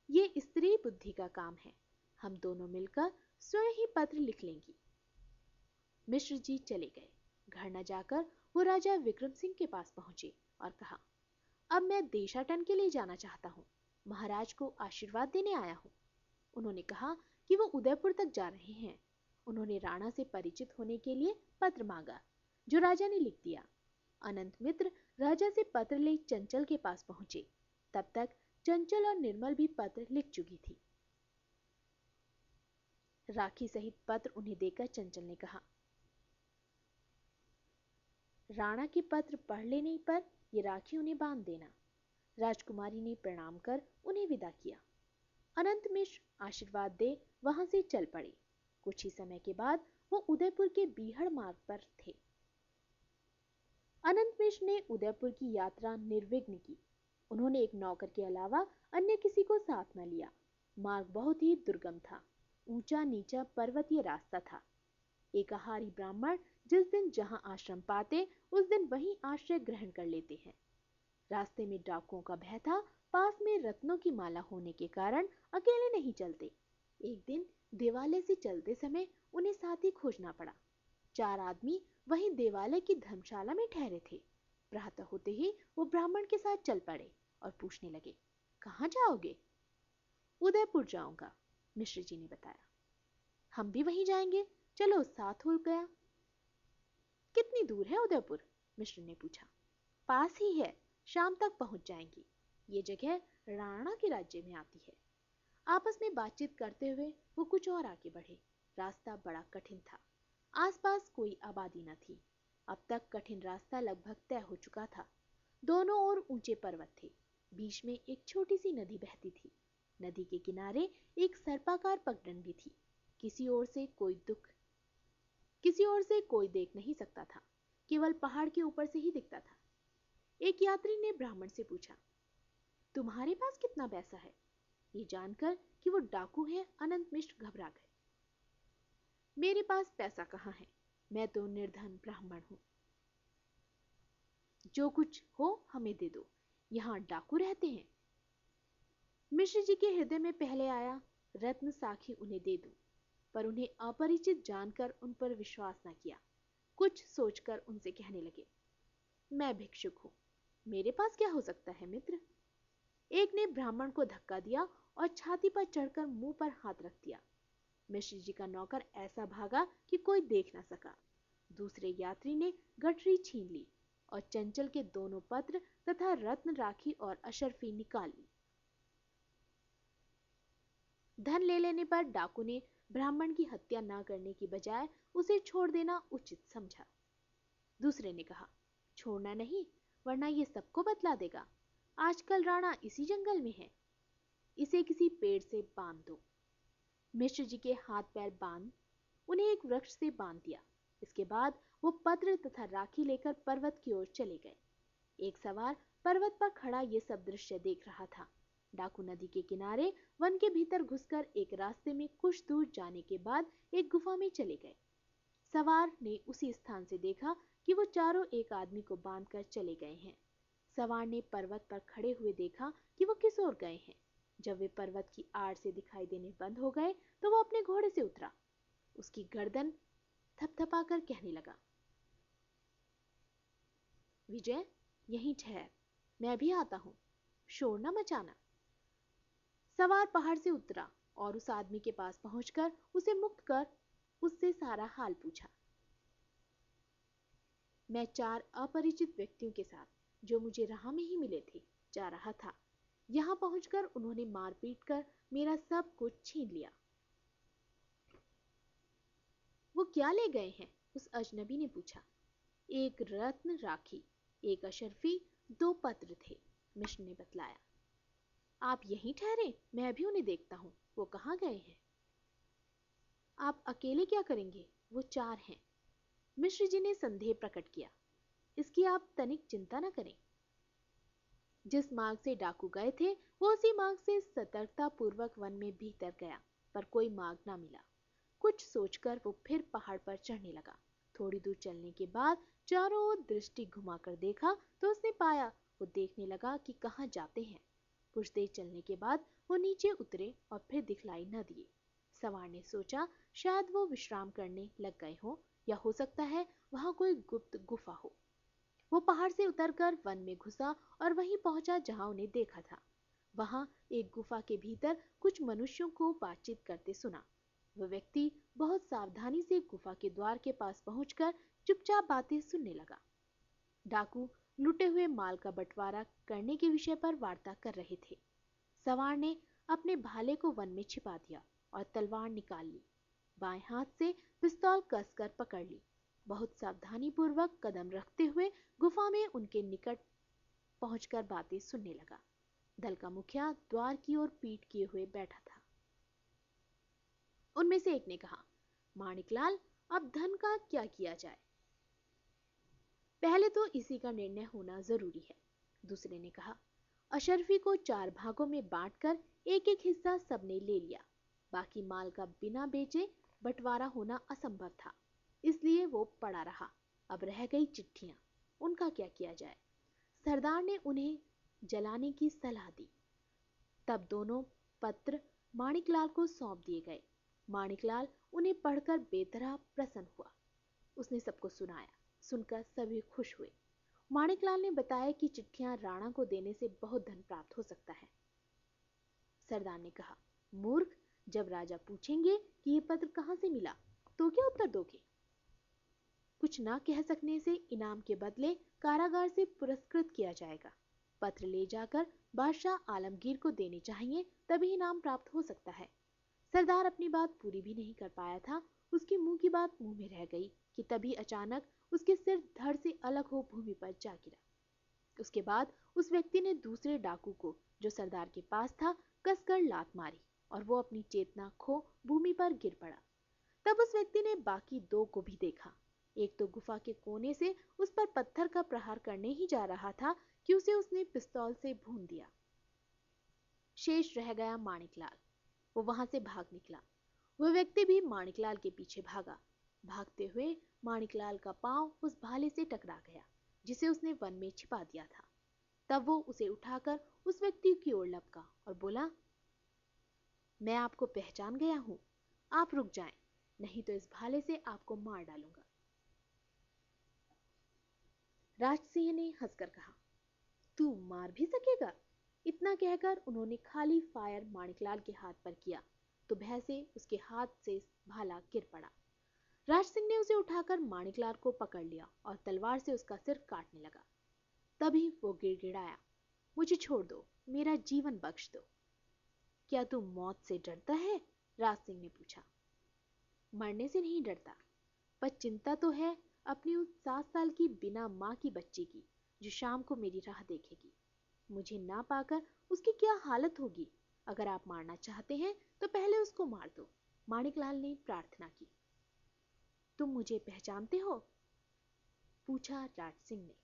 ये स्त्री बुद्धि का काम है, हम दोनों मिलकर स्वयं ही पत्र लिख लेंगी। मिश्र जी चले गए। घर न जाकर वो राजा विक्रम सिंह के पास पहुंचे और कहा, अब मैं देशाटन के लिए जाना चाहता हूँ, महाराज को आशीर्वाद देने आया हूँ। उन्होंने कहा कि वो उदयपुर तक जा रहे हैं। उन्होंने राणा से परिचित होने के लिए पत्र मांगा, जो राजा ने लिख दिया। अनंत मित्र राजा से पत्र ले चंचल के पास पहुंचे। तब तक चंचल और निर्मल भी पत्र लिख चुकी थी। राखी सहित पत्र उन्हें देकर चंचल ने कहा, राणा के पत्र पढ़ लेने पर ये राखी उन्हें बांध देना। राजकुमारी ने प्रणाम कर उन्हें विदा किया। अनंत मिश्र आशीर्वाद दे वहां से चल पड़े। कुछ ही समय के बाद वो उदयपुर के बीहड़ मार्ग पर थे। अनंत मिश्र ने उदयपुर की यात्रा निर्विघ्न की। उन्होंने एक नौकर के अलावा अन्य किसी को साथ न लिया। मार्ग बहुत ही दुर्गम था, ऊंचा नीचा पर्वतीय रास्ता था। एकाहारी ब्राह्मण जिस दिन जहां आश्रम पाते उस दिन वहीं आश्रय ग्रहण कर लेते हैं। रास्ते में डाकुओं का भय था, पास में रत्नों की माला होने के कारण अकेले नहीं चलते। एक दिन देवालय से चलते समय उन्हें साथी खोजना पड़ा। 4 आदमी वहीं देवालय की धर्मशाला में ठहरे थे। प्रातः होते ही वो ब्राह्मण के साथ चल पड़े और पूछने लगे, कहाँ जाओगे? उदयपुर जाऊंगा, मिश्र जी ने बताया। हम भी वहीं जाएंगे, चलो साथ हो गया। कितनी दूर है उदयपुर? मिश्र ने पूछा। पास ही है, शाम तक पहुंच जाएंगी। ये जगह राणा के राज्य में आती है। आपस में बातचीत करते हुए वो कुछ और आगे बढ़े। रास्ता बड़ा कठिन था। आसपास कोई आबादी न थी। अब तक कठिन रास्ता लगभग तय हो चुका था। दोनों ओर ऊंचे पर्वत थे। बीच में एक छोटी सी नदी बहती थी। नदी के किनारे एक सर्पाकार पगडंडी थी। किसी ओर से कोई देख नहीं सकता था, केवल पहाड़ के ऊपर से ही दिखता था। एक यात्री ने ब्राह्मण से पूछा, तुम्हारे पास कितना पैसा है? ये जानकर कि वो डाकू है, अनंत मिश्र घबरा गए। मेरे पास पैसा कहाँ है, मैं तो निर्धन ब्राह्मण हूं। जो कुछ हो हमें दे दो, यहाँ डाकू रहते हैं। मिश्र जी के हृदय में पहले आया रत्न साखी उन्हें दे दूं, पर उन्हें अपरिचित जानकर उन पर विश्वास न किया। कुछ सोचकर उनसे कहने लगे, मैं भिक्षुक हूं, मेरे पास क्या हो सकता है मित्र? एक ने ब्राह्मण को धक्का दिया और छाती पर चढ़कर मुंह पर हाथ रख दिया। मिश्र जी का नौकर ऐसा भागा कि कोई देख न सका। दूसरे यात्री ने गठरी छीन ली और चंचल के दोनों पत्र तथा रत्न राखी और अशर्फी निकाल ली। धन ले लेने पर डाकू ने ब्राह्मण की हत्या न करने की बजाय उसे छोड़ देना उचित समझा। दूसरे ने कहा, छोड़ना नहीं, वरना ये सबको बतला देगा। आजकल राणा इसी जंगल में है, इसे किसी पेड़ से बांध दो। मिश्र जी के हाथ पैर बांध उन्हें एक वृक्ष से बांध दिया। इसके बाद वो पत्र तथा राखी लेकर पर्वत की ओर चले गए। एक सवार पर्वत पर खड़ा ये सब दृश्य देख रहा था। डाकू नदी के किनारे वन के भीतर घुसकर एक रास्ते में कुछ दूर जाने के बाद एक गुफा में चले गए। सवार ने उसी स्थान से देखा कि वो चारों एक आदमी को बांधकर चले गए हैं। सवार ने पर्वत पर खड़े हुए देखा कि वो किस ओर गए हैं। जब वे पर्वत की आड़ से दिखाई देने बंद हो गए तो वो अपने घोड़े से उतरा। उसकी गर्दन थपथपाकर कहने लगा, विजय, यहीं ठहर, मैं भी आता हूं, शोर न मचाना। सवार पहाड़ से उतरा और उस आदमी के पास पहुंचकर उसे मुक्त कर उससे सारा हाल पूछा। मैं 4 अपरिचित व्यक्तियों के साथ, जो मुझे राह में ही मिले थे, जा रहा था। यहां पहुंचकर उन्होंने मारपीट कर मेरा सब कुछ छीन लिया। वो क्या ले गए हैं? उस अजनबी ने पूछा। एक रत्न राखी, एक अशर्फी, 2 पत्र थे, मिश्र ने बतलाया। आप यहीं ठहरे, मैं भी उन्हें देखता हूं, वो कहाँ गए हैं? आप अकेले क्या करेंगे? वो 4 हैं। मिश्र जी ने संदेह प्रकट किया। इसकी आप तनिक चिंता न करें। जिस मार्ग से डाकू गए थे वो उसी मार्ग से सतर्कता पूर्वक वन में भीतर गया, पर कोई मार्ग न मिला। कुछ सोचकर वो फिर पहाड़ पर चढ़ने लगा। थोड़ी दूर चलने के बाद चारों ओर दृष्टि घुमाकर देखा तो उसने पाया, वो देखने लगा कि कहाँ जाते हैं। कुछ देर चलने के बाद वो नीचे उतरे और फिर दिखलाई न दिए। सवार ने सोचा शायद वो विश्राम करने लग गए हों, या हो सकता है वहां कोई गुप्त गुफा हो। वो पहाड़ से उतरकर वन में घुसा और वहीं पहुंचा जहां उन्हें देखा था। वहां एक गुफा के भीतर कुछ मनुष्यों को बातचीत करते सुना। वह व्यक्ति बहुत सावधानी से गुफा के द्वार के पास पहुंचकर चुपचाप बातें सुनने लगा। डाकू लुटे हुए माल का बंटवारा करने के विषय पर वार्ता कर रहे थे। सवार ने अपने भाले को वन में छिपा दिया और तलवार निकाल ली। बाएं हाथ से पिस्तौल कसकर पकड़ ली। बहुत सावधानी पूर्वक कदम रखते हुए गुफा में उनके निकट पहुंचकर बातें सुनने लगा। दल का मुखिया द्वार की ओर पीठ किए हुए बैठा था। उनमें से एक ने कहा, माणिकलाल, अब धन का क्या किया जाए? पहले तो इसी का निर्णय होना जरूरी है। दूसरे ने कहा, अशर्फी को 4 भागों में बांटकर एक एक हिस्सा सबने ले लिया। बाकी माल का बिना बेचे बंटवारा होना असंभव था, इसलिए वो पड़ा रहा। अब रह गई चिट्ठियां, उनका क्या किया जाए? सरदार ने उन्हें जलाने की सलाह दी। तब दोनों पत्र माणिकलाल को सौंप दिए गए। माणिकलाल उन्हें पढ़कर बेतरह प्रसन्न हुआ। उसने सबको सुनाया। सुनकर सभी खुश हुए। माणिकलाल ने बताया कि चिट्ठियां राणा को देने से बहुत धन प्राप्त हो सकता है। सरदार ने कहा, मूर्ख, जब राजा पूछेंगे कि यह पत्र कहां से मिला तो क्या उत्तर दोगे? कुछ ना कह सकने से इनाम के बदले कारागार से पुरस्कृत किया जाएगा। पत्र ले जाकर बादशाह आलमगीर को देने चाहिए, तभी इनाम प्राप्त हो सकता है। सरदार अपनी बात पूरी भी नहीं कर पाया था, उसके मुंह की बात मुंह में रह गई कि तभी अचानक उसके सिर धड़ से अलग हो भूमि पर जा गिरा। उसके बाद उस व्यक्ति ने दूसरे डाकू को, जो सरदार के पास था, कसकर लात मारी और वो अपनी चेतना खो भूमि पर गिर पड़ा। तब उस व्यक्ति ने बाकी दो को भी देखा। एक तो गुफा के कोने से उस पर पत्थर का प्रहार करने ही जा रहा था कि उसे उसने पिस्तौल से भून दिया। शेष रह गया माणिकलाल। वो वहां से भाग निकला। वह व्यक्ति भी माणिकलाल के पीछे भागा। भागते हुए माणिकलाल का पांव उस भाले से टकरा गया जिसे उसने वन में छिपा दिया था। तब वो उसे उठाकर उस व्यक्ति की ओर लपका और बोला, मैं आपको पहचान गया हूं, आप रुक जाएं, नहीं तो इस भाले से आपको मार डालूंगा। राजसिंह ने हंसकर कहा, तू मार भी सकेगा? इतना कहकर उन्होंने खाली फायर माणिकलाल के हाथ पर किया तो भय से उसके हाथ से भाला गिर पड़ा। राज सिंह ने उसे उठाकर माणिकलाल को पकड़ लिया और तलवार से उसका सिर काटने लगा। तभी वो गिड़गिड़ाया, मुझे छोड़ दो, मेरा जीवन बख्श दो। क्या तू मौत से डरता है? राज सिंह ने पूछा। मरने से नहीं डरता, पर चिंता तो है अपनी उस 7 साल की बिना मां की बच्ची की, जो शाम को मेरी राह देखेगी। मुझे ना पाकर उसकी क्या हालत होगी। अगर आप मारना चाहते हैं तो पहले उसको मार दो। माणिकलाल ने प्रार्थना की। तुम मुझे पहचानते हो? पूछा राज सिंह ने।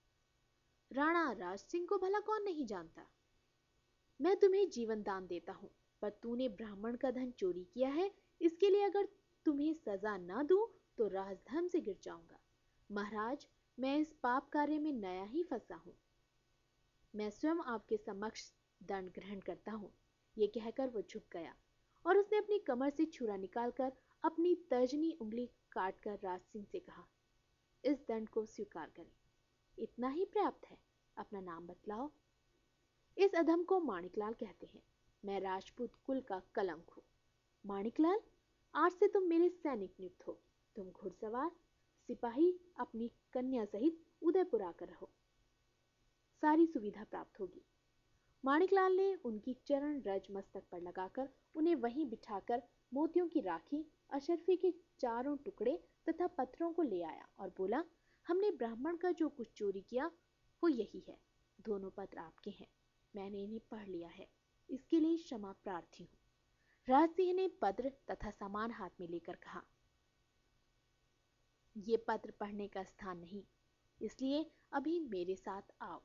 राणा राज सिंह को भला कौन नहीं जानता। मैं तुम्हें जीवन दान देता हूं, पर तूने ब्राह्मण का धन चोरी किया है, इसके लिए अगर तुम्हें सजा न दूं तो राजधर्म से गिर जाऊंगा। महाराज, मैं इस पाप कार्य में नया ही फंसा हूं। मैं स्वयं आपके समक्ष दंड ग्रहण करता हूं। ये कहकर वो झुक गया और उसने अपनी कमर से छुरा निकालकर अपनी तर्जनी उंगली काटकर राज सिंह से कहा, इस दंड को स्वीकार करें। इतना ही पर्याप्त है, अपना नाम बतलाओ। इस अधम को माणिकलाल कहते हैं। मैं राजपूत कुल का कलंक हूं। माणिकलाल, आज से तुम मेरे सैनिक नियुक्त हो। तुम घुड़सवार सिपाही अपनी कन्या सहित उदयपुर आकर रहो, सारी सुविधा प्राप्त होगी। माणिकलाल ने उनकी चरण रज मस्तक पर लगाकर उन्हें वहीं बिठाकर मोतियों की राखी, अशर्फी के 4 टुकड़े तथा पत्थरों को ले आया और बोला, हमने ब्राह्मण का जो कुछ चोरी किया वो यही है। दोनों पत्र आपके हैं, मैंने इन्हें पढ़ लिया है, इसके लिए क्षमा प्रार्थी हूं। राजसिंह ने पत्र तथा सामान हाथ में लेकर कहा, ये पत्र पढ़ने का स्थान नहीं, इसलिए अभी मेरे साथ आओ।